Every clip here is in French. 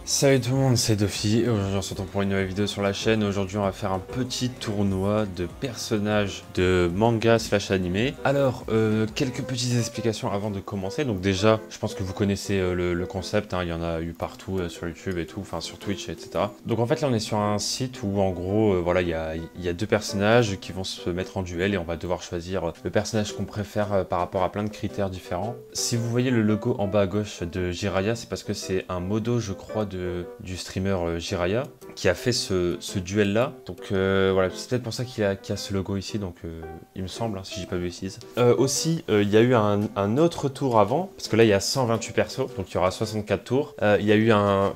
Salut tout le monde, c'est Dofi et aujourd'hui on se retrouve pour une nouvelle vidéo sur la chaîne. Aujourd'hui on va faire un petit tournoi de personnages de manga slash animé. Alors, quelques petites explications avant de commencer. Donc déjà, je pense que vous connaissez le concept, hein, il y en a eu partout sur YouTube et tout, enfin sur Twitch, etc. Donc en fait là on est sur un site où en gros, voilà, il y a deux personnages qui vont se mettre en duel et on va devoir choisir le personnage qu'on préfère par rapport à plein de critères différents. Si vous voyez le logo en bas à gauche de Jiraiya, c'est parce que c'est un modo, je crois, du streamer Jiraiya qui a fait ce duel là. Donc voilà, c'est peut-être pour ça qu'il a ce logo ici, donc il me semble, hein, si j'ai pas vu ici. Aussi, il y a eu un autre tour avant, parce que là il y a 128 persos, donc il y aura 64 tours. Il y a eu en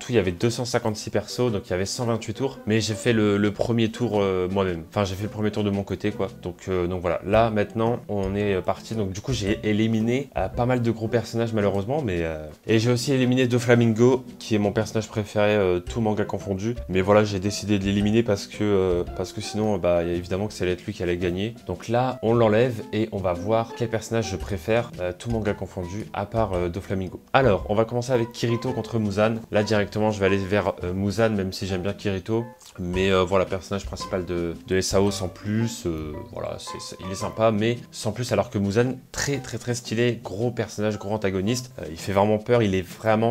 tout il y avait 256 persos, donc il y avait 128 tours, mais j'ai fait le premier tour moi-même. Enfin j'ai fait le premier tour de mon côté quoi. Donc voilà, là maintenant on est parti. Donc du coup j'ai éliminé pas mal de gros personnages malheureusement, mais et j'ai aussi éliminé Doflamingo, qui est mon personnage préféré, tout manga confondu. Mais voilà, j'ai décidé de l'éliminer parce que sinon, bah, évidemment que ça allait être lui qui allait gagner. Donc là, on l'enlève et on va voir quel personnage je préfère, tout manga confondu, à part Doflamingo. Alors, on va commencer avec Kirito contre Muzan. Là, directement, je vais aller vers Muzan, même si j'aime bien Kirito. Mais voilà, personnage principal de SAO sans plus. Voilà, il est sympa, mais sans plus, alors que Muzan, très stylé, gros personnage, gros antagoniste. Il fait vraiment peur,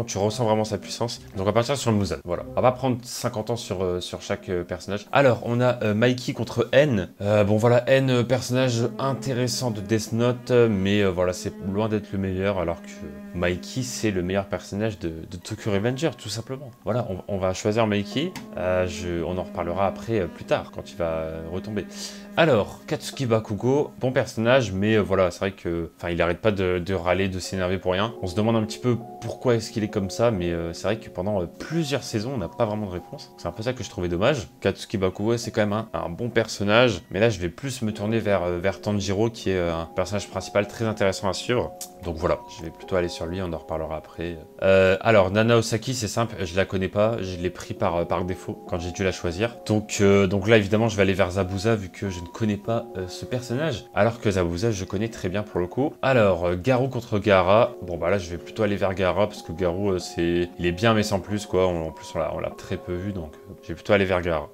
tu ressens vraiment sa puissance. Donc on va partir sur le Muzan, voilà. On va prendre 50 ans sur chaque personnage. Alors, on a Mikey contre N. Bon voilà, N, personnage intéressant de Death Note, mais voilà, c'est loin d'être le meilleur, alors que Mikey, c'est le meilleur personnage de Tokyo Revenger, tout simplement. Voilà, on va choisir Mikey. On en reparlera après, plus tard, quand il va retomber. Alors, Katsuki Bakugo, bon personnage, mais voilà, c'est vrai que, enfin, il arrête pas de râler, de s'énerver pour rien. On se demande un petit peu pourquoi est-ce qu'il est comme ça, mais c'est vrai que pendant plusieurs saisons, on n'a pas vraiment de réponse. C'est un peu ça que je trouvais dommage. Katsuki Bakugo, c'est quand même un bon personnage, mais là, je vais plus me tourner vers Tanjiro, qui est un personnage principal très intéressant à suivre. Donc voilà, je vais plutôt aller sur lui, on en reparlera après. Alors, Nana Osaki, c'est simple, je la connais pas, je l'ai pris par défaut quand j'ai dû la choisir. Donc là, évidemment, je vais aller vers Zabuza, vu que je ne connais pas ce personnage, alors que Zabuza, je connais très bien pour le coup. Alors, Garou contre Gaara, bon bah là, je vais plutôt aller vers Gaara, parce que Garou, il est bien, mais sans plus, quoi. En plus, on l'a très peu vu, donc je vais plutôt aller vers Gaara.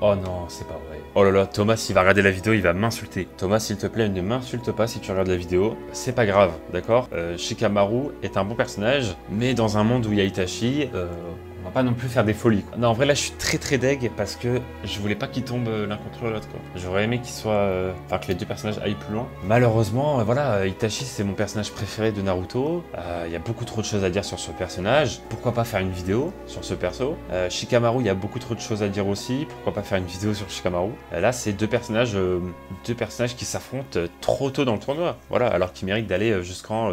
Oh non, c'est pas vrai. Oh là là, Thomas, s'il va regarder la vidéo, il va m'insulter. Thomas, s'il te plaît, ne m'insulte pas si tu regardes la vidéo. C'est pas grave, d'accord? Shikamaru est un bon personnage, mais dans un monde où il y a Itachi, on va pas non plus faire des folies, quoi. Non, en vrai, là, je suis très deg parce que je voulais pas qu'ils tombent l'un contre l'autre, quoi. J'aurais aimé qu'ils soient... Enfin, que les deux personnages aillent plus loin. Malheureusement, voilà, Itachi, c'est mon personnage préféré de Naruto. Il y a beaucoup trop de choses à dire sur ce personnage. Pourquoi pas faire une vidéo sur ce perso? Shikamaru, il y a beaucoup trop de choses à dire aussi. Pourquoi pas faire une vidéo sur Shikamaru? Là, c'est deux personnages qui s'affrontent trop tôt dans le tournoi. Voilà, alors qu'ils méritent d'aller jusqu'en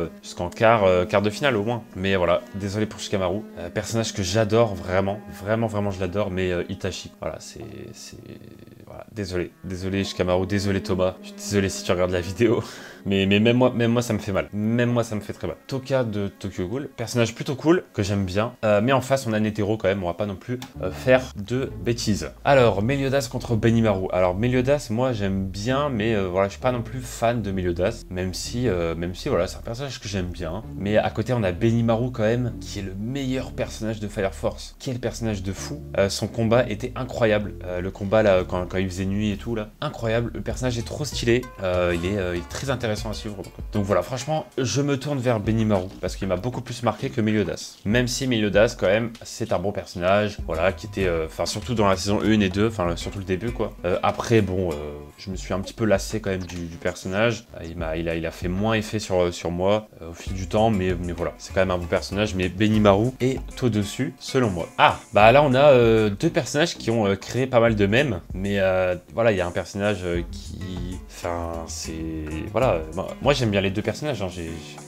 quart de finale au moins. Mais voilà, désolé pour Shikamaru. Personnage que j'adore, vraiment je l'adore, mais Itachi, voilà, voilà, désolé Shikamaru, désolé Thomas, je suis désolé si tu regardes la vidéo. Mais même moi ça me fait mal. Même moi ça me fait très mal. Toka de Tokyo Ghoul, personnage plutôt cool, que j'aime bien. Mais en face on a Netero quand même, on va pas non plus faire de bêtises. Alors, Meliodas contre Benimaru. Alors Meliodas, moi j'aime bien, mais voilà, je suis pas non plus fan de Meliodas. Même si voilà, c'est un personnage que j'aime bien. Mais à côté on a Benimaru quand même, qui est le meilleur personnage de Fire Force. Quel personnage de fou. Son combat était incroyable. Le combat là, quand il faisait nuit et tout là, incroyable. Le personnage est trop stylé. Il est très intéressant à suivre. Donc voilà, franchement, je me tourne vers Benimaru parce qu'il m'a beaucoup plus marqué que Meliodas. Même si Meliodas, quand même, c'est un bon personnage, voilà, qui était, enfin, surtout dans la saison 1 et 2, enfin, surtout le début, quoi. Après, bon, je me suis un petit peu lassé quand même du personnage. Il a fait moins effet sur moi au fil du temps, mais voilà, c'est quand même un bon personnage. Mais Benimaru est au-dessus, selon moi. Ah, bah là, on a deux personnages qui ont créé pas mal de mèmes, mais voilà, il y a un personnage qui... Enfin, c'est... Voilà, moi j'aime bien les deux personnages, hein.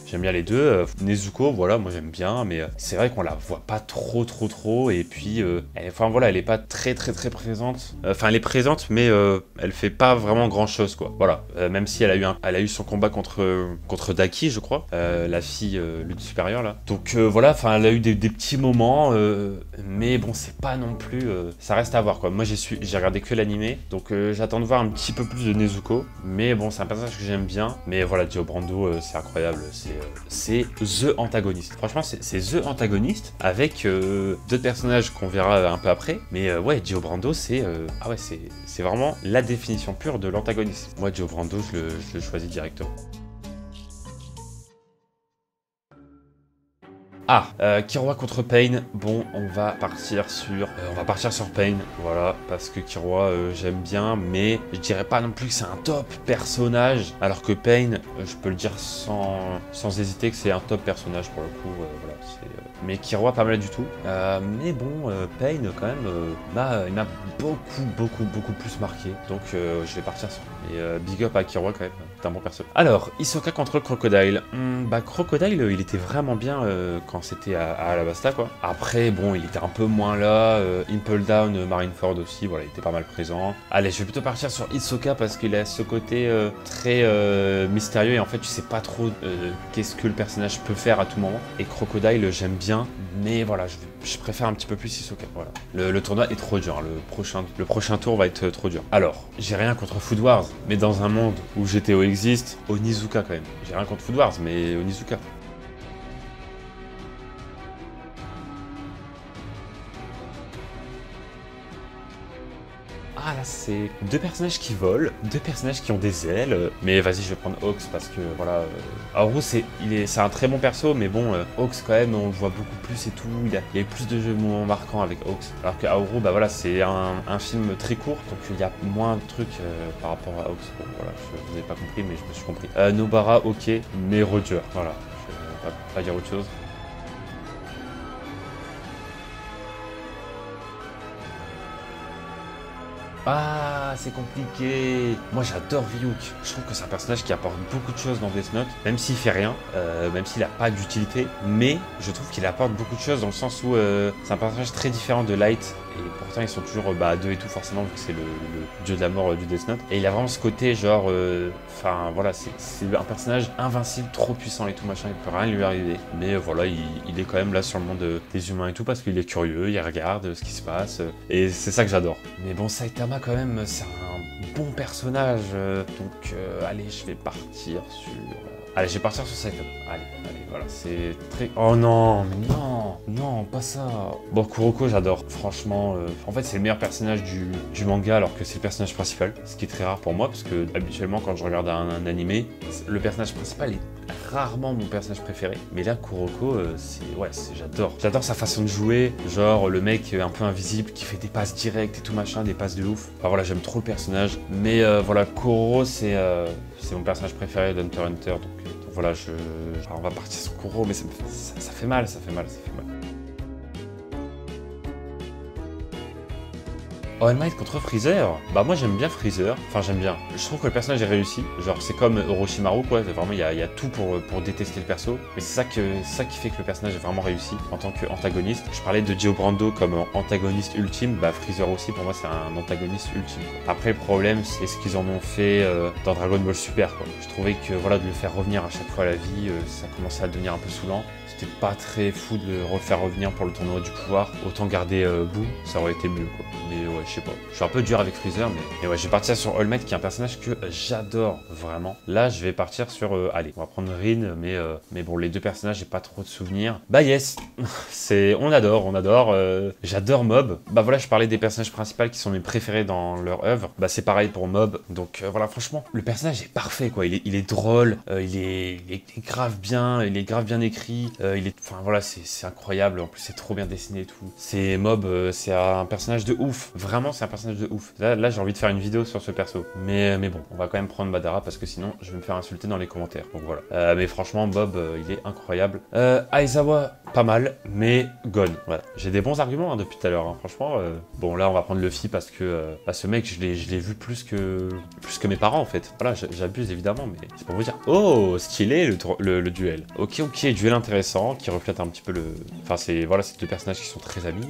J'aime bien les deux. Nezuko, voilà, moi j'aime bien, mais c'est vrai qu'on la voit pas trop, et puis, enfin voilà, elle est pas très présente. Enfin, elle est présente, mais elle fait pas vraiment grand chose, quoi. Voilà, même si elle a eu son combat contre Daki, je crois, la fille lutte supérieure là. Donc voilà, enfin, elle a eu des petits moments, mais bon, c'est pas non plus, ça reste à voir, quoi. Moi, j'ai regardé que l'animé, donc j'attends de voir un petit peu plus de Nezuko, mais bon, c'est un personnage que j'aime bien. Mais voilà, Dio Brando, c'est incroyable, c'est The Antagoniste. Franchement, c'est The Antagoniste avec d'autres personnages qu'on verra un peu après. Mais ouais, Dio Brando, ah ouais, c'est vraiment la définition pure de l'antagoniste. Moi, Dio Brando, je le choisis directement. Ah, Killua contre Pain. Bon, on va partir sur Pain, voilà, parce que Killua, j'aime bien, mais je dirais pas non plus que c'est un top personnage, alors que Pain, je peux le dire sans hésiter que c'est un top personnage pour le coup, voilà, mais Killua pas mal du tout. Mais bon, Pain quand même, il m'a beaucoup plus marqué, donc je vais partir sur. Et big up à Killua quand même, c'est un bon perso. Alors, Hisoka contre Crocodile. Bah Crocodile, il était vraiment bien quand c'était à Alabasta, quoi. Après, bon, il était un peu moins là. Impel Down, Marineford aussi, voilà, il était pas mal présent. Allez, je vais plutôt partir sur Hisoka parce qu'il a ce côté très mystérieux et en fait, tu sais pas trop qu'est-ce que le personnage peut faire à tout moment. Et Crocodile, j'aime bien, mais voilà, je préfère un petit peu plus Hisoka, voilà. Le tournoi est trop dur, le prochain tour va être trop dur. Alors, j'ai rien contre Food Wars, mais dans un monde où GTO existe, Onizuka quand même. J'ai rien contre Food Wars, mais Onizuka. Ah là, c'est deux personnages qui volent, deux personnages qui ont des ailes. Mais vas-y, je vais prendre Hawks parce que voilà. Aoru, c'est un très bon perso, mais bon, Hawks quand même, on le voit beaucoup plus et tout. Il y a eu plus de moments marquants avec Hawks. Alors que Aoru, bah voilà, c'est un film très court, donc il y a moins de trucs par rapport à Hawks. Bon, voilà, je vous ai pas compris, mais je me suis compris. Nobara, ok, mais Roger, voilà. Je vais pas dire autre chose. Ah, c'est compliqué. Moi, j'adore Ryuk. Je trouve que c'est un personnage qui apporte beaucoup de choses dans Death Note, même s'il fait rien, même s'il n'a pas d'utilité. Mais je trouve qu'il apporte beaucoup de choses dans le sens où c'est un personnage très différent de Light. Et pourtant, ils sont toujours à deux et tout, forcément, vu que c'est le dieu de la mort du Death Note. Et il a vraiment ce côté, genre, enfin, voilà, c'est un personnage invincible, trop puissant et tout, machin, il peut rien lui arriver. Mais voilà, il est quand même là sur le monde des humains et tout, parce qu'il est curieux, il regarde ce qui se passe. Et c'est ça que j'adore. Mais bon, Saitama, quand même, c'est un bon personnage. Donc, allez, je vais partir sur. Allez, je vais partir sur Saitama. Allez, voilà, c'est très. Oh non, mais non, pas ça. Bon, Kuroko, j'adore. Franchement, en fait, c'est le meilleur personnage du manga, alors que c'est le personnage principal. Ce qui est très rare pour moi, parce que habituellement, quand je regarde un animé, le personnage principal est rarement mon personnage préféré. Mais là, Kuroko, j'adore. J'adore sa façon de jouer. Genre, le mec un peu invisible qui fait des passes directes et tout machin, des passes de ouf. Enfin voilà, j'aime trop le personnage. Mais voilà, Kuroro, c'est mon personnage préféré d'Hunter x Hunter. Donc voilà, alors, on va partir sur Kuroro, mais ça fait mal, ça fait mal. All Might contre Freezer. Bah moi j'aime bien Freezer, enfin j'aime bien. Je trouve que le personnage est réussi, genre c'est comme Orochimaru quoi, vraiment il y a tout pour détester le perso. Mais c'est ça qui fait que le personnage est vraiment réussi en tant qu'antagoniste. Je parlais de Dio Brando comme antagoniste ultime, bah Freezer aussi pour moi c'est un antagoniste ultime, quoi. Après le problème c'est ce qu'ils en ont fait dans Dragon Ball Super, quoi. Je trouvais que voilà, de le faire revenir à chaque fois à la vie, ça commençait à devenir un peu saoulant. C'était pas très fou de le refaire revenir pour le tournoi du pouvoir. Autant garder Boo, ça aurait été mieux, quoi. Mais ouais, je sais pas. Je suis un peu dur avec Freezer, mais ouais, je vais partir sur All Might qui est un personnage que j'adore vraiment. Là, je vais partir sur. Allez, on va prendre Rin, mais bon, les deux personnages, j'ai pas trop de souvenirs. Bah yes, on adore. J'adore Mob. Bah voilà, je parlais des personnages principaux qui sont mes préférés dans leur œuvre. Bah c'est pareil pour Mob. Donc voilà, franchement, le personnage est parfait, quoi. Il est drôle, il est grave bien, écrit. Enfin voilà, c'est incroyable. En plus, c'est trop bien dessiné et tout. C'est Mob, c'est un personnage de ouf. Vraiment. vraiment, c'est un personnage de ouf. Là j'ai envie de faire une vidéo sur ce perso. Mais bon, on va quand même prendre Madara parce que sinon, je vais me faire insulter dans les commentaires. Donc voilà. Mais franchement, Bob, il est incroyable. Aizawa, pas mal, mais Gon. Voilà. J'ai des bons arguments hein, depuis tout à l'heure. Hein. Franchement, bon là, on va prendre Luffy parce que ce mec, je l'ai vu plus que mes parents en fait. Voilà, j'abuse évidemment, mais c'est pour vous dire. Oh, stylé le duel. Ok, duel intéressant qui reflète un petit peu le. Enfin, c'est deux personnages qui sont très amis,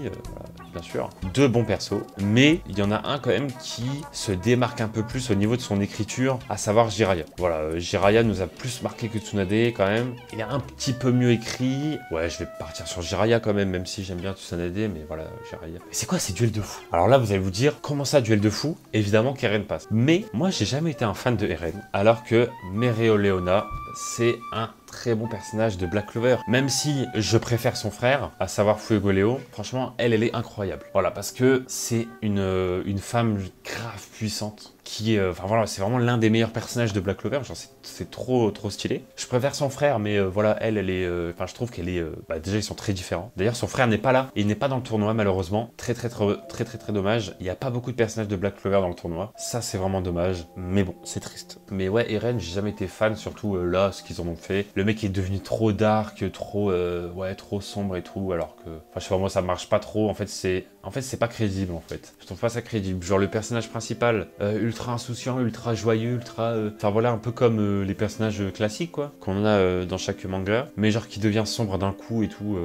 bien sûr. Deux bons persos, mais il y en a un quand même qui se démarque un peu plus au niveau de son écriture, à savoir Jiraiya. Voilà, Jiraiya nous a plus marqué que Tsunade quand même. Il est un petit peu mieux écrit. Ouais, je vais partir sur Jiraiya quand même si j'aime bien Tsunade, mais voilà, Jiraiya. Mais c'est quoi ces duels de fou? Alors là, vous allez vous dire, comment ça, duel de fou? Évidemment qu'Eren passe. Mais moi, j'ai jamais été un fan de Eren, alors que Mereoleona, c'est un très bon personnage de Black Clover. Même si je préfère son frère, à savoir Fuegoleon, franchement, elle est incroyable. Voilà, parce que c'est une femme grave puissante qui, enfin voilà, c'est vraiment l'un des meilleurs personnages de Black Clover. Genre, c'est trop stylé. Je préfère son frère, mais voilà, elle est, enfin, je trouve qu'elle est, déjà, ils sont très différents. D'ailleurs, son frère n'est pas là. Il n'est pas dans le tournoi, malheureusement. Très dommage. Il n'y a pas beaucoup de personnages de Black Clover dans le tournoi. Ça, c'est vraiment dommage. Mais bon, c'est triste. Mais ouais, Eren, j'ai jamais été fan, surtout là, ce qu'ils en ont fait. Le mec est devenu trop dark, trop sombre et tout, alors que, enfin, je sais pas, moi, ça marche pas trop. En fait, c'est pas crédible, en fait. Je trouve pas ça crédible. Genre, le personnage principal, ultra insouciant, ultra joyeux, enfin voilà, un peu comme les personnages classiques quoi, qu'on a dans chaque manga, mais genre qui devient sombre d'un coup et tout,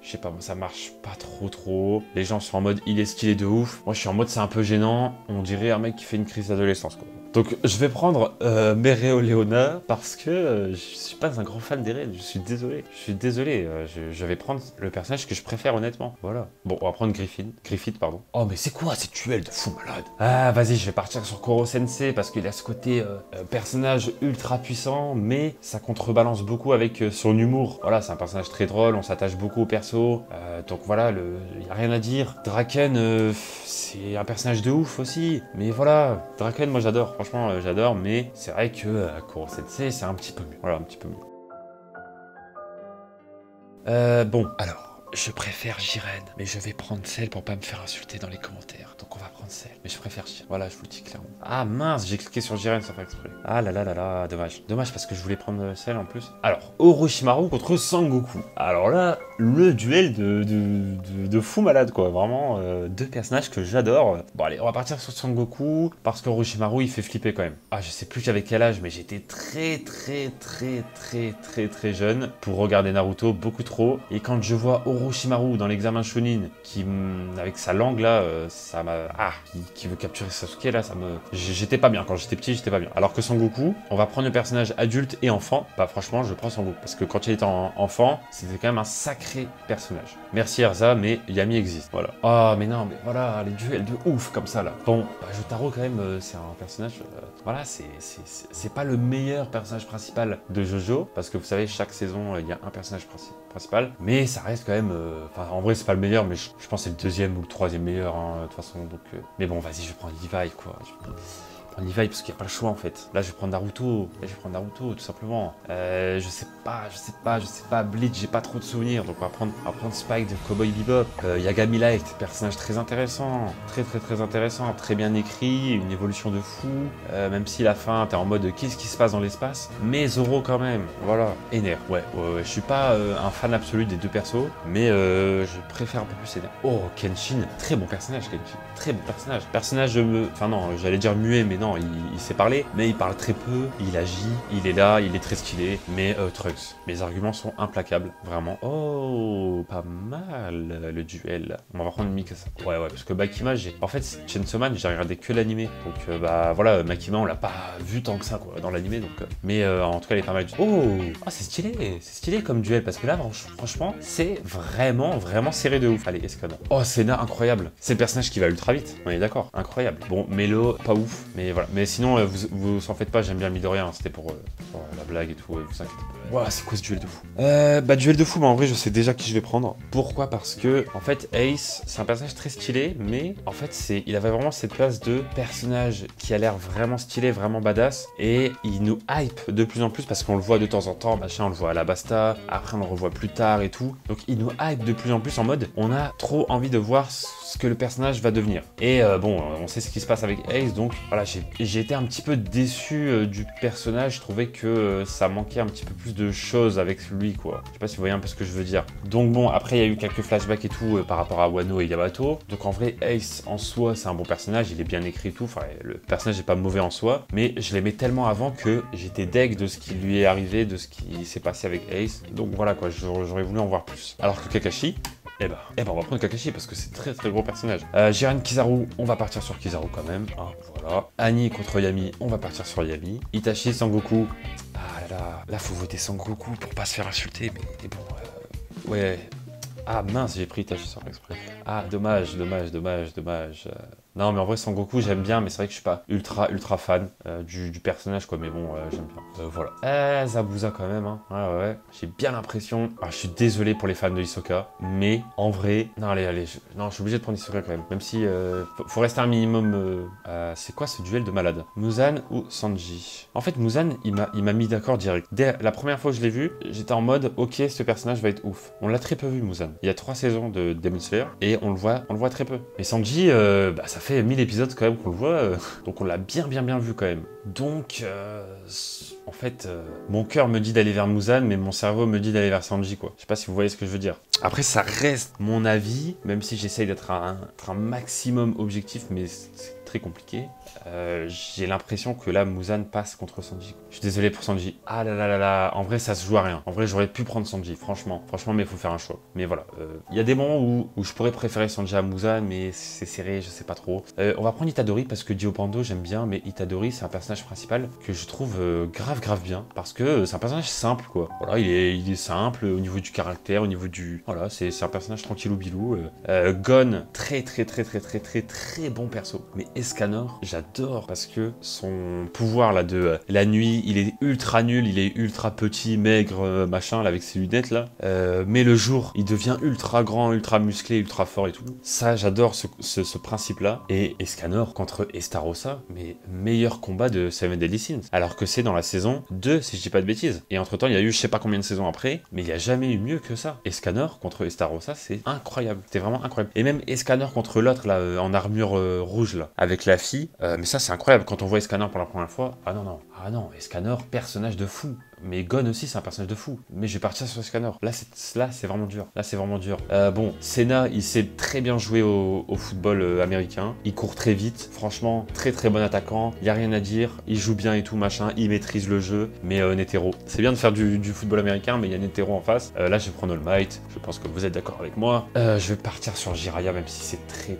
je sais pas, moi ça marche pas trop, les gens sont en mode il est stylé de ouf, moi je suis en mode c'est un peu gênant, on dirait un mec qui fait une crise d'adolescence quoi. Donc je vais prendre Mereoleona parce que je suis pas un grand fan d'Eren, je suis désolé, je vais prendre le personnage que je préfère honnêtement, voilà. Bon, on va prendre Griffith, pardon. Oh mais c'est quoi ces duels de fou malade? Ah vas-y, je vais partir sur Koro Sensei parce qu'il a ce côté personnage ultra puissant, mais ça contrebalance beaucoup avec son humour. Voilà, c'est un personnage très drôle, on s'attache beaucoup au perso, donc voilà, y a rien à dire. Draken, c'est un personnage de ouf aussi, mais voilà, Draken moi j'adore, franchement j'adore, mais c'est vrai que Koro Sensei c'est un petit peu mieux, voilà, un petit peu mieux. Bon, alors... Je préfère Jiren, mais je vais prendre celle pour pas me faire insulter dans les commentaires. Donc on va prendre celle, mais je préfère Jiren. Voilà, je vous le dis clairement. Ah mince, j'ai cliqué sur Jiren sans faire exprès. Ah là, dommage. Dommage parce que je voulais prendre celle en plus. Alors, Orochimaru contre Sangoku. Alors là, le duel de fou malade quoi. Vraiment, deux personnages que j'adore. Bon allez, on va partir sur Sangoku parce qu'Orochimaru il fait flipper quand même. Ah, je sais plus j'avais quel âge, mais j'étais très jeune pour regarder Naruto, beaucoup trop. Et quand je vois Orochimaru dans l'examen Chunin qui avec sa langue là ça m'a qui veut capturer Sasuke là, j'étais pas bien quand j'étais petit, j'étais pas bien. Alors que Sangoku, on va prendre le personnage adulte et enfant. Bah franchement, je prends Sangoku parce que quand il était enfant, c'était quand même un sacré personnage. Merci Erza, mais Yami existe. Voilà. Ah mais non, mais voilà, les duels de ouf comme ça là. Bon, bah, Jotaro quand même c'est un personnage voilà, c'est pas le meilleur personnage principal de JoJo parce que vous savez chaque saison il y a un personnage principal, mais ça reste quand même enfin en vrai c'est pas le meilleur, mais je pense que c'est le deuxième ou le troisième meilleur hein, de toute façon, donc mais bon vas-y, je vais prendre Levi quoi. On y va parce qu'il n'y a pas le choix en fait. Là je vais prendre Naruto, tout simplement. Je sais pas, Bleach, j'ai pas trop de souvenirs, donc on va prendre Spike de Cowboy Bebop. Yagami Light, personnage très intéressant, très intéressant, très bien écrit, une évolution de fou. Même si la fin, t'es en mode qu'est-ce qui se passe dans l'espace, mais Zoro quand même, voilà. Ener, ouais, je suis pas un fan absolu des deux persos, mais je préfère un peu plus Ener. Oh, Kenshin, très bon personnage, Personnage, enfin non, j'allais dire muet, mais non. Il sait parler, mais il parle très peu, il agit, il est là, il est très stylé, mais Trunks, mes arguments sont implacables, vraiment. Oh, pas mal le duel. On va prendre Mikasa. Ouais, parce que Makima, en fait, Chainsaw Man, j'ai regardé que l'animé, donc bah voilà, Makima, on l'a pas vu tant que ça, quoi, dans l'animé, donc... mais en tout cas, elle est pas mal. Oh, c'est stylé comme duel, parce que là, franchement, c'est vraiment serré de ouf. Allez, escalade. Oh, Senna, incroyable. C'est le personnage qui va ultra vite, on est d'accord, incroyable. Bon, Melo, pas ouf, mais voilà. Mais sinon, vous en faites pas, j'aime bien Midoriya, hein. C'était pour la blague et tout, vous inquiétez pas. Ouah, c'est quoi ce duel de fou? Duel de fou, en vrai, je sais déjà qui je vais prendre. Pourquoi? Parce que, en fait, Ace, c'est un personnage très stylé, mais en fait, il avait vraiment cette place de personnage qui a l'air vraiment stylé, vraiment badass, et il nous hype de plus en plus parce qu'on le voit de temps en temps, machin, on le voit à la Basta, après on le revoit plus tard et tout. Donc il nous hype de plus en plus en mode, on a trop envie de voir ce que le personnage va devenir. Et bon, on sait ce qui se passe avec Ace, donc voilà, j'ai été un petit peu déçu du personnage. Je trouvais que ça manquait un petit peu plus de choses avec lui, quoi. Je sais pas si vous voyez un peu ce que je veux dire. Donc bon, après il y a eu quelques flashbacks et tout par rapport à Wano et Yamato. Donc en vrai, Ace en soi, c'est un bon personnage, il est bien écrit et tout. Enfin, le personnage n'est pas mauvais en soi, mais je l'aimais tellement avant que j'étais deg de ce qui lui est arrivé, de ce qui s'est passé avec Ace. Donc voilà quoi, j'aurais voulu en voir plus. Alors que Kakashi, eh ben, on va prendre Kakashi parce que c'est très gros personnage. Jiren Kizaru, on va partir sur Kizaru quand même. Hein, voilà. Annie contre Yami, on va partir sur Yami. Itachi, Sangoku. Ah là, faut voter Sangoku pour pas se faire insulter, mais bon, ouais. Ah mince, j'ai pris Itachi sans exprès. Ah, dommage. Non, mais en vrai, Sangoku, j'aime bien, mais c'est vrai que je suis pas ultra fan du personnage, quoi. Mais bon, j'aime bien. Voilà. Zabuza, quand même, hein. Ouais. J'ai bien l'impression... Ah, je suis désolé pour les fans de Hisoka, mais en vrai... Non, allez, non, je suis obligé de prendre Hisoka, quand même. Même si... faut rester un minimum... c'est quoi ce duel de malade? Muzan ou Sanji? En fait, Muzan, il m'a mis d'accord direct. Dès la première fois que je l'ai vu, j'étais en mode, ok, ce personnage va être ouf. On l'a très peu vu, Muzan. Il y a 3 saisons de Demon Slayer, et on le voit très peu. Mais Sanji, ça fait 1000 épisodes quand même qu'on le voit, donc on l'a bien vu quand même. Donc, en fait, mon cœur me dit d'aller vers Muzan, mais mon cerveau me dit d'aller vers Sanji, quoi. Je sais pas si vous voyez ce que je veux dire. Après, ça reste mon avis, même si j'essaye d'être un maximum objectif, mais c'est très compliqué. J'ai l'impression que là, Muzan passe contre Sanji. Je suis désolé pour Sanji. Ah là, en vrai, ça se joue à rien. En vrai, j'aurais pu prendre Sanji, franchement, mais il faut faire un choix. Mais voilà, il y a des moments où je pourrais préférer Sanji à Muzan, mais c'est serré, je sais pas trop. On va prendre Itadori parce que Dio Pando, j'aime bien, mais Itadori, c'est un personnage principal que je trouve grave bien, parce que c'est un personnage simple, quoi. Voilà, il est simple au niveau du caractère, au niveau du... Voilà, c'est un personnage tranquillou bilou. Gon, très bon perso. Mais Escanor, j'adore parce que son pouvoir là de la nuit, il est ultra nul, il est ultra petit, maigre, machin, là, avec ses lunettes là. Mais le jour, il devient ultra grand, ultra musclé, ultra fort et tout. Ça, j'adore ce principe-là. Et Escanor contre Estarossa, mais meilleur combat de Seven Deadly Sins. Alors que c'est dans la saison 2, si je dis pas de bêtises. Et entre-temps, il y a eu je sais pas combien de saisons après, mais il n'y a jamais eu mieux que ça. Escanor contre Estarossa, c'est incroyable. C'était vraiment incroyable. Et même Escanor contre l'autre, là, en armure rouge, là, avec la fille. Mais ça, c'est incroyable. Quand on voit Escanor pour la première fois, ah non, Escanor, personnage de fou. Mais Gon aussi, c'est un personnage de fou. Mais je vais partir sur Escanor. Là, c'est vraiment dur. Bon, Senna, il sait très bien jouer au football américain. Il court très vite. Franchement, très bon attaquant. Il n'y a rien à dire. Il joue bien et tout, machin. Il maîtrise le jeu. Mais Netero, c'est bien de faire du football américain, mais il y a Netero en face. Là, je vais prendre All Might. Je pense que vous êtes d'accord avec moi. Je vais partir sur Jiraiya, même si c'est très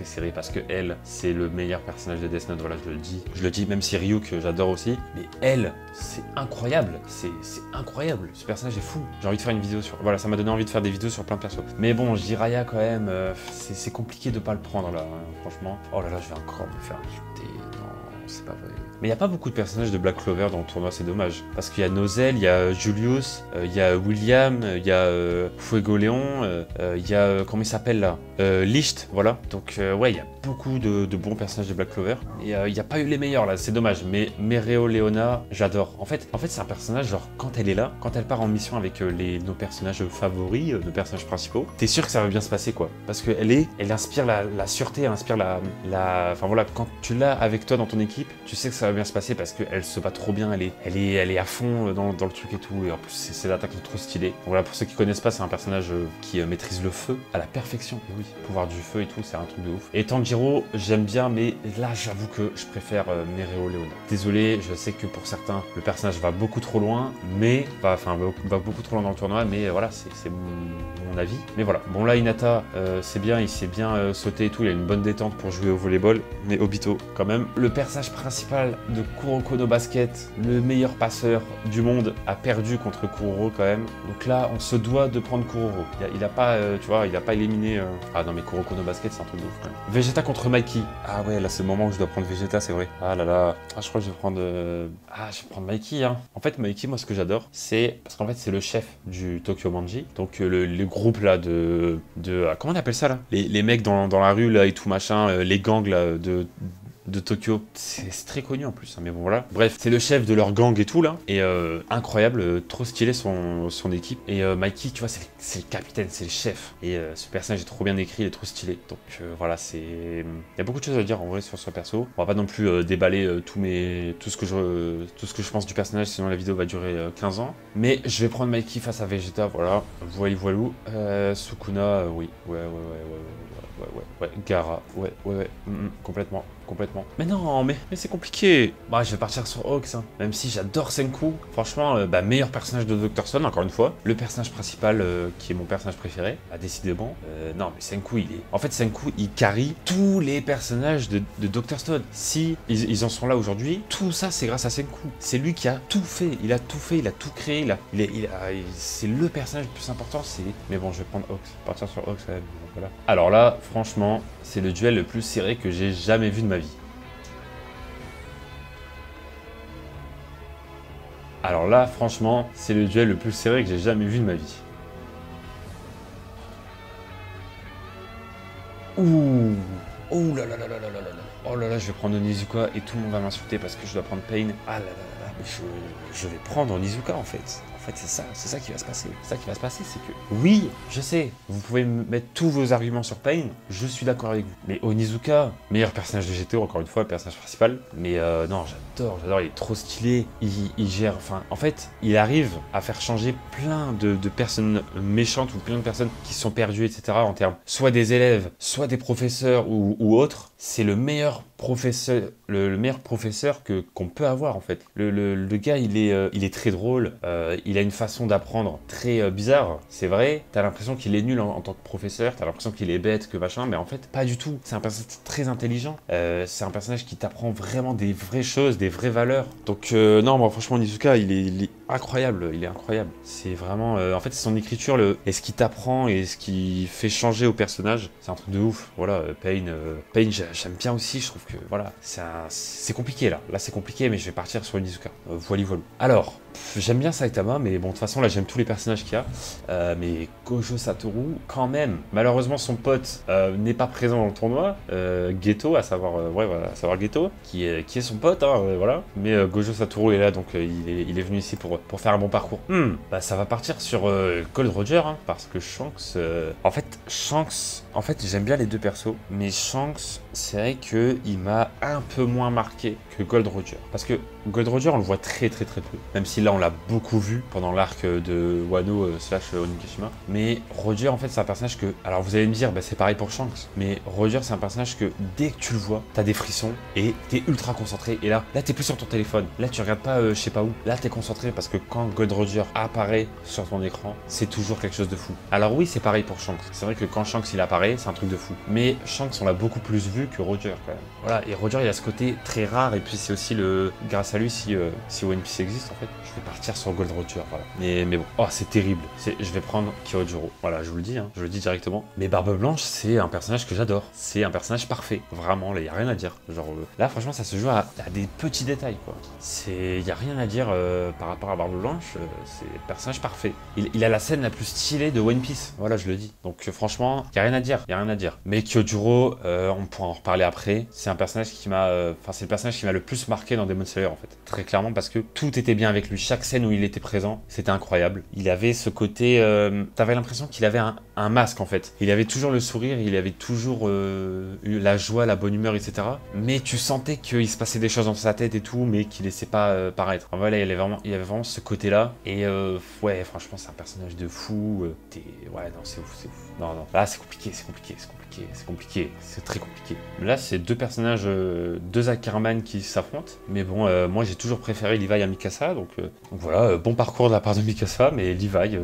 serré. Parce que elle, c'est le meilleur personnage de Death Note. Voilà, je le dis, même si Ryuk, j'adore aussi. Mais elle, c'est incroyable, c'est incroyable, ce personnage est fou. J'ai envie de faire une vidéo sur... Voilà, ça m'a donné envie de faire des vidéos sur plein de persos. Mais bon, Jiraiya quand même, c'est compliqué de pas le prendre là, hein, franchement. Oh là, je vais encore me faire insulter, non, c'est pas vrai. Mais il n'y a pas beaucoup de personnages de Black Clover dans le tournoi, c'est dommage. Parce qu'il y a Nozel, il y a Julius, il y a William, il y a Fuego Léon, il y a... comment il s'appelle là, Licht, voilà. Donc ouais, il y a beaucoup de bons personnages de Black Clover. Et il n'y a pas eu les meilleurs là, c'est dommage. Mais Mereo Leona, j'adore. En fait, c'est un personnage, genre, quand elle est là, quand elle part en mission avec nos personnages favoris, nos personnages principaux, t'es sûr que ça va bien se passer, quoi. Parce qu'elle inspire la sûreté, elle inspire Enfin voilà, quand tu l'as avec toi dans ton équipe, tu sais que ça va bien se passer parce qu'elle se bat trop bien, elle est à fond dans le truc et tout. Et en plus, ses attaques sont trop stylées. Donc voilà, pour ceux qui connaissent pas, c'est un personnage qui maîtrise le feu à la perfection. Et oui, pouvoir du feu et tout, c'est un truc de ouf. Et Tanjiro, j'aime bien, mais là, j'avoue que je préfère Mereo Leona. Désolé, je sais que pour certains, le personnage va beaucoup trop loin, mais va beaucoup trop loin dans le tournoi, mais voilà, c'est mon avis. Mais voilà, bon là, Hinata, c'est bien, il sait bien sauter et tout, il a une bonne détente pour jouer au volleyball, mais Obito quand même. Le personnage principal, de Kuroko no Basket, le meilleur passeur du monde, a perdu contre Kuroro quand même. Donc là, on se doit de prendre Kuroro. Il a pas, tu vois, il a pas éliminé... Ah non, mais Kuroko no Basket, c'est un truc de ouf quand même. Vegeta contre Mikey. Ah ouais, là, c'est le moment où je dois prendre Vegeta, c'est vrai. Ah là là. Ah, je crois que je vais prendre... Ah, je vais prendre Mikey, hein. En fait, Mikey, moi, ce que j'adore, c'est... Parce qu'en fait, c'est le chef du Tokyo Manji. Donc, le groupe, là, comment on appelle ça, là? Les mecs dans la rue, là, et tout, machin, les gangs, là, de Tokyo. C'est très connu en plus, hein, mais bon voilà. Bref, c'est le chef de leur gang et tout là. Et incroyable, trop stylé son équipe. Et Mikey, tu vois, c'est le capitaine, c'est le chef. Et ce personnage est trop bien écrit, il est trop stylé. Donc voilà, c'est... Il y a beaucoup de choses à dire en vrai sur ce perso. On va pas non plus déballer tout ce que je pense du personnage, sinon la vidéo va durer 15 ans. Mais je vais prendre Mikey face à Vegeta, voilà. Voilou. Sukuna, oui. Ouais. Gaara, ouais. Complètement. Mais non, mais c'est compliqué. Bah, je vais partir sur Hawks, hein. Même si j'adore Senku. Franchement, meilleur personnage de Dr. Stone, encore une fois. Le personnage principal, qui est mon personnage préféré, décidément. Non, mais Senku, En fait, Senku, il carry tous les personnages de Dr. Stone. Si ils en sont là aujourd'hui, tout ça, c'est grâce à Senku. C'est lui qui a tout fait. Il a tout créé. C'est le personnage le plus important. Mais bon, je vais prendre Hawks. Partir sur Hawks, quand même. Voilà. Alors là, franchement, c'est le duel le plus serré que j'ai jamais vu de ma vie. Alors là, franchement, c'est le duel le plus serré que j'ai jamais vu de ma vie. Ouh. Oh là là là là là là là. Oh là là, je vais prendre Onizuka et tout le monde va m'insulter parce que je dois prendre Pain. Ah là là là là, mais je vais prendre Onizuka en fait. En fait, c'est ça qui va se passer. C'est ça qui va se passer, c'est que... Oui, je sais, vous pouvez mettre tous vos arguments sur Pain, je suis d'accord avec vous. Mais Onizuka, meilleur personnage de GTO, encore une fois, le personnage principal. Mais non, j'adore, il est trop stylé. Il gère, enfin, en fait, il arrive à faire changer plein de personnes méchantes ou plein de personnes qui sont perdues, etc. en termes soit des élèves, soit des professeurs ou autres. C'est le meilleur professeur, le meilleur professeur qu'on peut avoir en fait. Le gars, il est très drôle, il a une façon d'apprendre très bizarre, c'est vrai. T'as l'impression qu'il est nul en tant que professeur, t'as l'impression qu'il est bête, que machin, mais en fait, pas du tout. C'est un personnage très intelligent, c'est un personnage qui t'apprend vraiment des vraies choses, des vraies valeurs. Donc non, moi franchement, Nizuka, il est incroyable, il est incroyable. C'est vraiment, en fait, c'est son écriture, et ce qu'il t'apprend et ce qui fait changer au personnage, c'est un truc de ouf. Voilà, Pain, j'aime bien aussi, je trouve que voilà, c'est compliqué là. Là c'est compliqué, mais je vais partir sur Onizuka. Voilà. Alors, j'aime bien Saitama, mais bon, de toute façon là j'aime tous les personnages qu'il y a. Mais Gojo Satoru, quand même, malheureusement son pote n'est pas présent dans le tournoi. Geto, à savoir, à savoir Geto, qui est son pote, hein, voilà. Mais Gojo Satoru est là, donc il est venu ici pour faire un bon parcours. Bah ça va partir sur Gold Roger, hein, parce que Shanks, en fait j'aime bien les deux persos, mais Shanks, c'est vrai qu'il m'a un peu moins marqué que Gold Roger. Parce que Gold Roger, on le voit très peu. Même si là, on l'a beaucoup vu pendant l'arc de Wano / Onigashima. Mais Roger, en fait, c'est un personnage que... Alors, vous allez me dire, bah, c'est pareil pour Shanks. Mais Roger, c'est un personnage que dès que tu le vois, t'as des frissons et t'es ultra concentré. Et là t'es plus sur ton téléphone. Là, tu regardes pas je sais pas où. Là, t'es concentré parce que quand Gold Roger apparaît sur ton écran, c'est toujours quelque chose de fou. Alors oui, c'est pareil pour Shanks. C'est vrai que quand Shanks, il apparaît, c'est un truc de fou. Mais Shanks, on l'a beaucoup plus vu que Roger, quand même. Voilà, et Roger, il a ce côté très rare. Et puis, c'est aussi grâce à lui, si One Piece existe, en fait, je vais partir sur Gold Roger, voilà. Mais bon, oh, c'est terrible. Je vais prendre Kyojuro. Voilà, je vous le dis, hein, je le dis directement. Mais Barbe Blanche, c'est un personnage que j'adore. C'est un personnage parfait. Vraiment, là, il n'y a rien à dire. Genre, là, franchement, ça se joue à des petits détails, quoi. Il n'y a rien à dire par rapport à Barbe Blanche. C'est un personnage parfait. Il a la scène la plus stylée de One Piece. Voilà, je le dis. Donc, franchement, il n'y a rien à dire. Il n'y a rien à dire. Mais Kyojuro, on pourra en reparler après. C'est un personnage qui m'a... c'est le personnage qui m'a le plus marqué dans Demon Slayer, en fait. Très clairement, parce que tout était bien avec lui. Chaque scène où il était présent, c'était incroyable. Il avait ce côté... T'avais l'impression qu'il avait un masque, en fait. Il avait toujours le sourire, il avait toujours eu la joie, la bonne humeur, etc. Mais tu sentais qu'il se passait des choses dans sa tête et tout, mais qu'il laissait pas paraître. Enfin, voilà, il y avait vraiment ce côté-là. Et ouais, franchement, c'est un personnage de fou. Ouais, non, c'est ouf. Non. Là, c'est compliqué. C'est très compliqué. Là, c'est deux personnages, deux Ackerman qui s'affrontent. Mais bon, moi, j'ai toujours préféré Levi à Mikasa. Donc voilà, bon parcours de la part de Mikasa, mais Levi,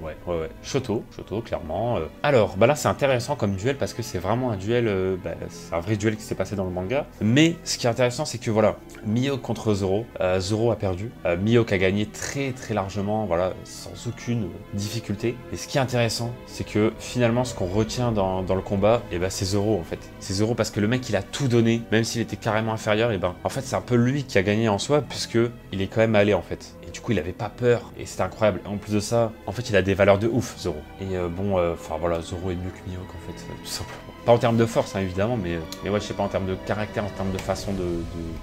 ouais. Shoto, clairement. vraiment. Alors, bah là, c'est intéressant comme duel parce que c'est vraiment un duel, c'est un vrai duel qui s'est passé dans le manga. Mais ce qui est intéressant, c'est que voilà, Mihawk contre Zoro, Zoro a perdu, Mihawk a gagné très très largement, voilà, sans aucune difficulté. Et ce qui est intéressant, c'est que finalement, ce qu'on retient dans le combat, et ben c'est Zoro en fait. C'est Zoro parce que le mec, il a tout donné, même s'il était carrément inférieur, et ben en fait, c'est un peu lui qui a gagné en soi, puisque il est quand même allé en fait. Du coup, il avait pas peur et c'était incroyable. En plus de ça, en fait, il a des valeurs de ouf, Zoro. Et enfin voilà, Zoro est mieux que Mihawk en fait, tout simplement. Pas en termes de force, hein, évidemment, mais ouais, je sais pas, en termes de caractère, en termes de façon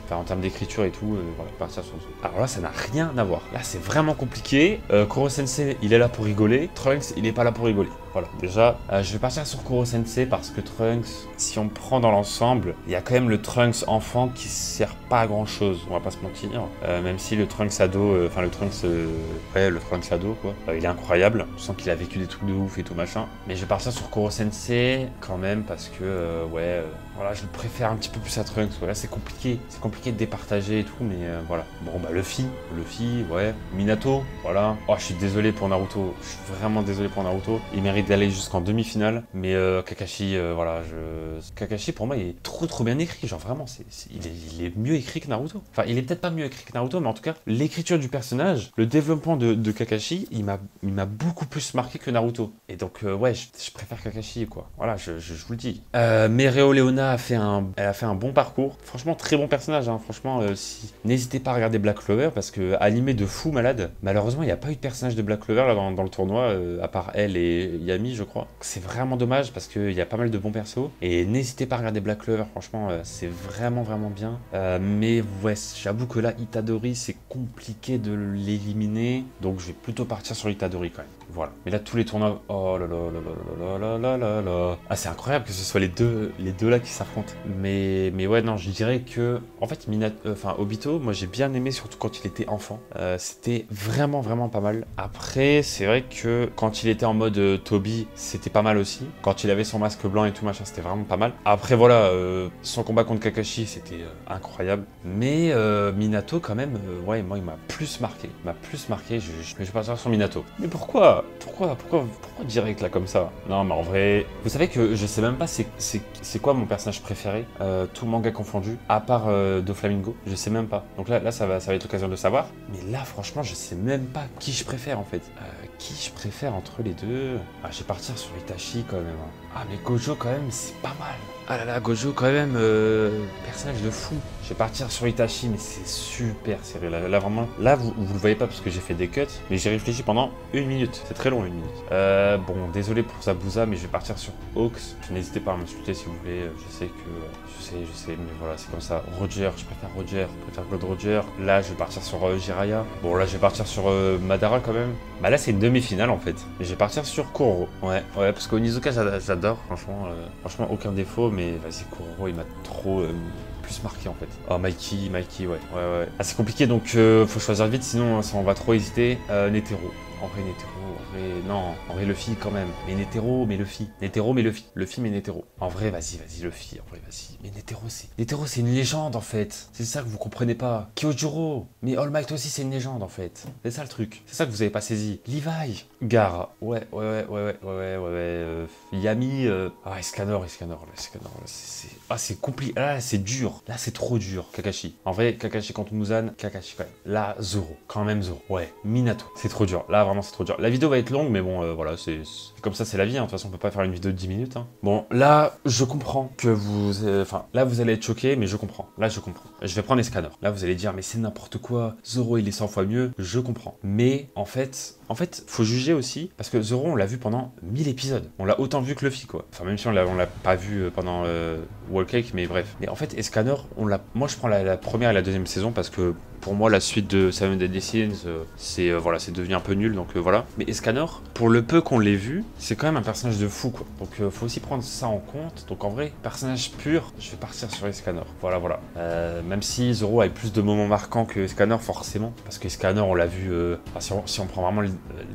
enfin, en termes d'écriture et tout, voilà, partir sur Zoro. Alors là, ça n'a rien à voir. Là, c'est vraiment compliqué. Koro Sensei, il est là pour rigoler. Trunks, il est pas là pour rigoler. Voilà, déjà, je vais partir sur Koro Sensei parce que Trunks, si on prend dans l'ensemble, il y a quand même le Trunks enfant qui sert pas à grand chose, on va pas se mentir. Même si le Trunks ado, le Trunks ado, quoi, il est incroyable. Je sens qu'il a vécu des trucs de ouf et tout machin. Mais je vais partir sur Koro Sensei quand même parce que, voilà, je le préfère un petit peu plus à Trunks. Là, c'est compliqué de départager et tout, mais voilà. Bon, bah, Luffy, ouais. Minato, voilà. Oh, je suis désolé pour Naruto. Je suis vraiment désolé pour Naruto. Il mérite d'aller jusqu'en demi-finale. Mais Kakashi, voilà, Kakashi, pour moi, il est trop bien écrit. Genre, vraiment, il est mieux écrit que Naruto. Enfin, il est peut-être pas mieux écrit que Naruto, mais en tout cas, l'écriture du personnage, le développement de Kakashi, il m'a beaucoup plus marqué que Naruto. Et donc, ouais, je préfère Kakashi, quoi. Voilà, je vous le dis. Mais Reo Leona elle a fait un bon parcours. Franchement, très bon personnage. Hein. Franchement, n'hésitez pas à regarder Black Clover parce que animé de fou malade. Malheureusement, il n'y a pas eu de personnage de Black Clover là, dans le tournoi, à part elle et Yami, je crois. C'est vraiment dommage parce qu'il y a pas mal de bons persos. Et n'hésitez pas à regarder Black Clover. Franchement, c'est vraiment bien. Mais ouais, j'avoue que là, Itadori, c'est compliqué de l'éliminer. Donc, je vais plutôt partir sur Itadori quand même. Voilà. Mais là, tous les tournois... Oh là là là là là là là là. Ah, c'est incroyable que ce soit les deux là qui s'affrontent. Mais ouais, non, je dirais que... En fait, Obito, moi, j'ai bien aimé, surtout quand il était enfant. C'était vraiment pas mal. Après, c'est vrai que quand il était en mode Toby, c'était pas mal aussi. Quand il avait son masque blanc et tout, machin, c'était vraiment pas mal. Après, voilà, son combat contre Kakashi, c'était incroyable. Mais Minato, quand même, ouais, moi, il m'a plus marqué. Je vais partir sur Minato. Mais pourquoi direct là comme ça? Non, mais en vrai, vous savez que je sais même pas c'est quoi mon personnage préféré, tout manga confondu, à part Doflamingo, je sais même pas. Donc là ça va être l'occasion de savoir. Mais là, franchement, je sais même pas qui je préfère en fait. Qui je préfère entre les deux? Ah, je vais partir sur Itachi quand même. Hein. Ah, mais Gojo quand même, c'est pas mal. Ah là là, Gojo quand même, personnage de fou. Je vais partir sur Itachi, mais c'est super sérieux. Là vraiment, là vous le voyez pas parce que j'ai fait des cuts, mais j'ai réfléchi pendant 1 minute. C'est très long, 1 minute. Bon, désolé pour Zabuza, mais je vais partir sur Hawks. N'hésitez pas à m'insulter si vous voulez. Je sais, mais voilà, c'est comme ça. Roger, je préfère Claude Roger. Là, je vais partir sur Jiraiya. Bon, là, je vais partir sur Madara quand même. Bah là, c'est une demi-finale en fait. Mais je vais partir sur Kuroro. Ouais, parce qu'Onizuka, j'adore, franchement. Franchement, aucun défaut, mais vas-y, Kuroro, il m'a trop plus marqué en fait. Oh, Mikey, ouais. Ah, c'est compliqué, donc faut choisir vite, sinon ça on va trop hésiter. Netero. En vrai, Luffy quand même. Mais Luffy. Luffy, mais Netero. En vrai, vas-y, Luffy. En vrai, vas-y. Mais Netero, c'est une légende, en fait. C'est ça que vous comprenez pas. Kyojuro. Mais All Might aussi, c'est une légende, en fait. C'est ça, le truc. C'est ça que vous avez pas saisi. Levi. Gaara. Ouais. Yami. Ah, Escanor. Ah, c'est compliqué. Là, c'est dur. Là, c'est trop dur. Kakashi. En vrai, Kakashi contre Muzan. Kakashi, quand même. Là, Zoro. Quand même, Zoro. Ouais. Minato. C'est trop dur. Là, vraiment, c'est trop dur. La vidéo va être longue, mais bon, voilà, c'est comme ça, c'est la vie. Hein. De toute façon, on peut pas faire une vidéo de 10 minutes. Hein. Bon, là, je comprends que vous... Enfin, là, vous allez être choqués, mais je comprends. Là, je comprends. Je vais prendre Escanor. Là, vous allez dire, mais c'est n'importe quoi. Zoro, il est 100 fois mieux. Je comprends. Mais, en fait, faut juger aussi, parce que Zoro, on l'a vu pendant 1000 épisodes. On l'a autant vu que Luffy, quoi. Enfin, même si on l'a pas vu pendant Whole Cake, mais bref. Mais en fait, Escanor, moi, je prends la première et la deuxième saison, parce que pour moi, la suite de Seven Deadly Sins, c'est devenu un peu nul, donc voilà. Mais Escanor, pour le peu qu'on l'ait vu, c'est quand même un personnage de fou, quoi. Donc faut aussi prendre ça en compte. Donc en vrai, personnage pur, je vais partir sur Escanor. Voilà. Même si Zoro a eu plus de moments marquants que Escanor, forcément, parce que Escanor, on l'a vu, si on prend vraiment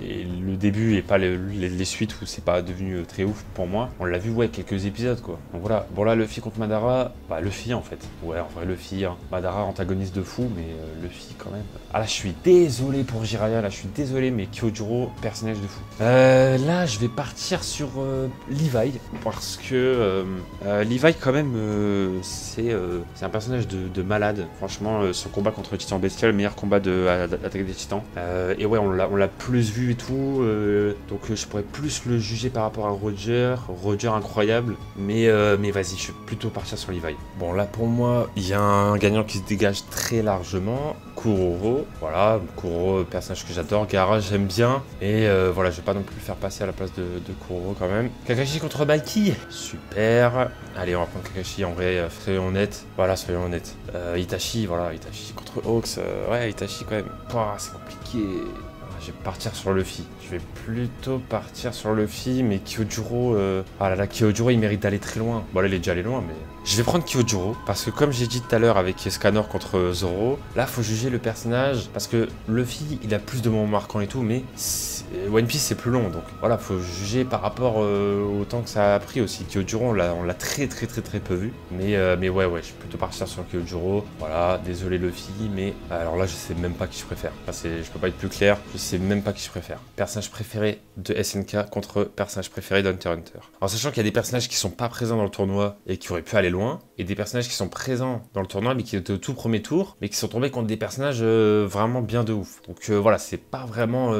le début et pas les suites où c'est pas devenu très ouf pour moi. On l'a vu, ouais, quelques épisodes, quoi. Donc voilà. Bon, là, Luffy contre Madara, bah, Luffy, en fait. Ouais, en vrai, Luffy, hein. Madara, antagoniste de fou, mais Luffy, quand même. Ah, là, je suis désolé pour Jiraiya, là, je suis désolé, mais Kyojuro, personnage de fou. Là, je vais partir sur Levi, parce que Levi, quand même, c'est un personnage de malade. Franchement, son combat contre Titan Bestial, le meilleur combat de Attaque des Titans. Et ouais, on l'a plus vu et tout, donc je pourrais plus le juger par rapport à Roger. Roger incroyable, mais vas-y, je vais plutôt partir sur Levi. Bon, là, pour moi, il y a un gagnant qui se dégage très largement. Kuroro, voilà, Kuroro, personnage que j'adore. Gaara, j'aime bien, et voilà, je vais pas non plus le faire passer à la place de Kuroro quand même. Kakashi contre Baki, super. Allez, on va prendre Kakashi en vrai, soyons honnêtes. Voilà, soyons honnêtes. Itachi, voilà, Itachi contre Hawks, ouais, Itachi quand même. C'est compliqué. Je vais partir sur Luffy. Je vais plutôt partir sur Luffy, mais Kyojuro... Ah là là, Kyojuro, il mérite d'aller très loin. Bon, là, il est déjà allé loin, mais... Je vais prendre Kyojuro, parce que comme j'ai dit tout à l'heure avec Scanor contre Zoro, là, faut juger le personnage, parce que Luffy, il a plus de moments marquants et tout, mais One Piece, c'est plus long, donc voilà, faut juger par rapport au temps que ça a pris aussi. Kyojuro, on l'a très peu vu, mais ouais, je vais plutôt partir sur Kyojuro. Voilà, désolé Luffy, mais alors là, je sais même pas qui je préfère. Enfin, je peux pas être plus clair, je sais même pas qui je préfère. Personnage préféré de SNK contre personnage préféré d'Hunter x Hunter. En sachant qu'il y a des personnages qui sont pas présents dans le tournoi et qui auraient pu aller loin, et des personnages qui sont présents dans le tournoi mais qui étaient au tout premier tour, mais qui sont tombés contre des personnages vraiment bien de ouf. Donc voilà, c'est pas vraiment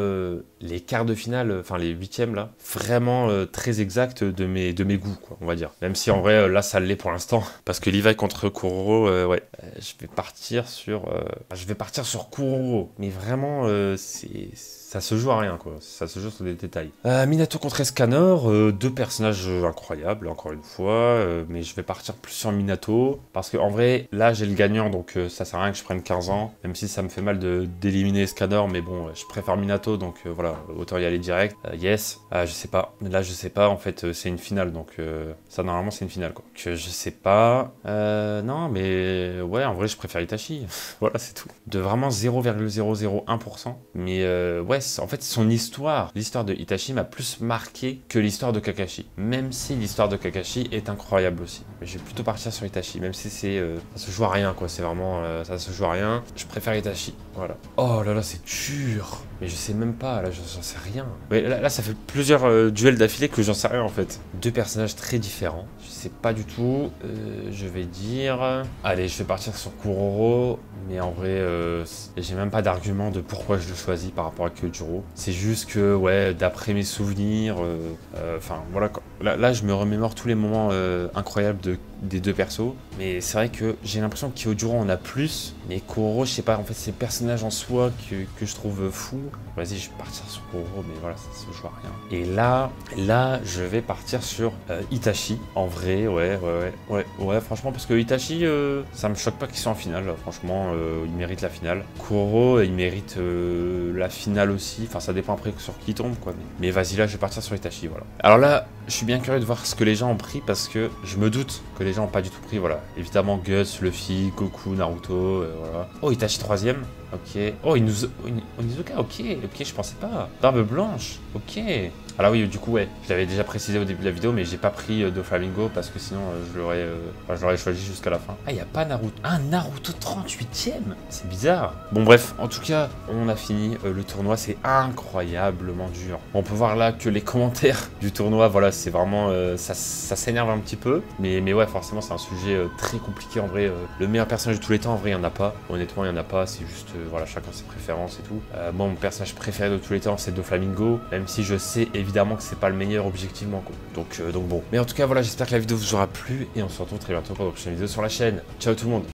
les quarts de finale, enfin les huitièmes là, vraiment très exact de mes goûts, quoi, on va dire. Même si en vrai, là ça l'est pour l'instant, parce que Levi contre Kuroro, ouais, je vais partir sur Kuroro, mais vraiment, ça se joue à rien, quoi. Ça se joue sur des détails. Minato contre Escanor, deux personnages incroyables, encore une fois, mais je vais partir plus sur Minato, parce qu'en vrai, là, j'ai le gagnant, donc ça sert à rien que je prenne 15 ans, même si ça me fait mal d'éliminer Escanor, mais bon, je préfère Minato, donc voilà, autant y aller direct. Yes, je sais pas. Là, je sais pas, en fait, c'est une finale, donc ça, normalement, c'est une finale, quoi. Donc, je sais pas. Non, mais ouais, en vrai, je préfère Itachi. Voilà, c'est tout. De vraiment 0,001%, mais ouais, en fait, l'histoire de Itachi m'a plus marqué que l'histoire de Kakashi. Même si l'histoire de Kakashi est incroyable aussi. Mais je vais plutôt partir sur Itachi, même si ça se joue à rien, quoi. C'est vraiment, ça se joue à rien. Je préfère Itachi, voilà. Oh là là, c'est dur. Mais je sais même pas, là, j'en sais rien. Mais là, ça fait plusieurs duels d'affilée que j'en sais rien, en fait. Deux personnages très différents. Je sais pas du tout. Je vais dire... Allez, je vais partir sur Kuroro. Mais en vrai, j'ai même pas d'argument de pourquoi je le choisis par rapport à Kyojuro. C'est juste que, ouais, d'après mes souvenirs, enfin, voilà, quoi. Là, je me remémore tous les moments incroyables des deux persos. Mais c'est vrai que j'ai l'impression que Kyojuro en a plus. Mais Kuroro, je sais pas, en fait, c'est le personnage en soi que je trouve fou. Vas-y, je vais partir sur Kuroro, mais voilà, ça se joue à rien. Et là, je vais partir sur Itachi. En vrai, ouais, franchement, parce que Itachi, ça me choque pas qu'il soit en finale. Franchement, il mérite la finale. Kuroro, il mérite la finale aussi. Enfin, ça dépend après sur qui il tombe, quoi. Mais vas-y, là, je vais partir sur Itachi, voilà. Alors là, je suis bien curieux de voir ce que les gens ont pris, parce que je me doute que les gens n'ont pas du tout pris, voilà. Évidemment, Guts, Luffy, Goku, Naruto, voilà. Oh, Itachi 3ème. Ok. Oh, Onizuka, ok, je pensais pas. Barbe blanche, ok. Alors oui, du coup, ouais, je l'avais déjà précisé au début de la vidéo, mais j'ai pas pris Doflamingo parce que sinon je l'aurais choisi jusqu'à la fin. Ah, il y a pas Naruto. Ah, Naruto 38ème. C'est bizarre. Bon, bref, en tout cas, on a fini le tournoi. C'est incroyablement dur. On peut voir là que les commentaires du tournoi, voilà, c'est vraiment... ça s'énerve un petit peu. Mais ouais, forcément, c'est un sujet très compliqué en vrai. Le meilleur personnage de tous les temps, en vrai, il n'y en a pas. Honnêtement, il n'y en a pas. C'est juste, voilà, chacun ses préférences et tout. Moi, mon personnage préféré de tous les temps, c'est Doflamingo. Même si je sais évidemment que c'est pas le meilleur objectivement, quoi. Donc bon. Mais en tout cas, voilà, j'espère que la vidéo vous aura plu. Et on se retrouve très bientôt pour une prochaine vidéo sur la chaîne. Ciao tout le monde.